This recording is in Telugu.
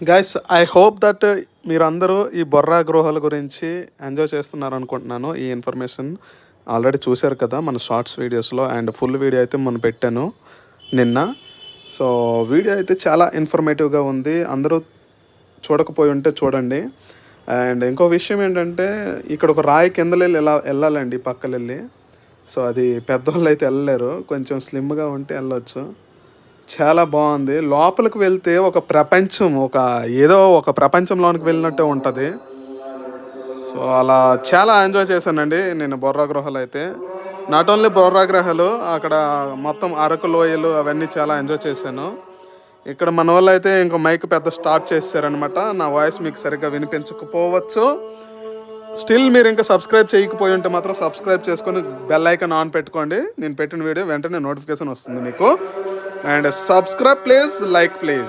గైస్ ఐ హోప్ దట్ మీరందరూ ఈ బొర్రా గృహాల గురించి ఎంజాయ్ చేస్తున్నారు అనుకుంటున్నాను. ఈ ఇన్ఫర్మేషన్ ఆల్రెడీ చూశారు కదా మన షార్ట్స్ వీడియోస్లో, అండ్ ఫుల్ వీడియో అయితే మనం పెట్టాను నిన్న. సో వీడియో అయితే చాలా ఇన్ఫర్మేటివ్గా ఉంది, అందరూ చూడకపోయి ఉంటే చూడండి. అండ్ ఇంకో విషయం ఏంటంటే, ఇక్కడ ఒక రాయి కిందలెళ్ళి ఇలా వెళ్ళాలండి పక్కలెళ్ళి. సో అది పెద్దవాళ్ళు అయితే వెళ్ళలేరు, కొంచెం స్లిమ్గా ఉంటే వెళ్ళొచ్చు. చాలా బాగుంది. లోపలికి వెళ్తే ఒక ప్రపంచం, ఏదో ఒక ప్రపంచంలోనికి వెళ్ళినట్టే ఉంటుంది. సో అలా చాలా ఎంజాయ్ చేశానండి నేను బొర్రా గృహాలు అయితే. నాట్ ఓన్లీ బొర్రా గృహాలు, అక్కడ మొత్తం అరకు లోయలు అవన్నీ చాలా ఎంజాయ్ చేశాను. ఇక్కడ మన వాళ్ళు అయితే ఇంకో మైక్ పెద్ద స్టార్ట్ చేశారనమాట. నా వాయిస్ మీకు సరిగ్గా వినిపించకపోవచ్చు. స్టిల్ మీరు ఇంకా సబ్స్క్రైబ్ చేయకపోయి ఉంటే మాత్రం సబ్స్క్రైబ్ చేసుకొని బెల్ ఐకాన్ ఆన్ పెట్టుకోండి. నేను పెట్టిన వీడియో వెంటనే నోటిఫికేషన్ వస్తుంది మీకు. And subscribe please, like please.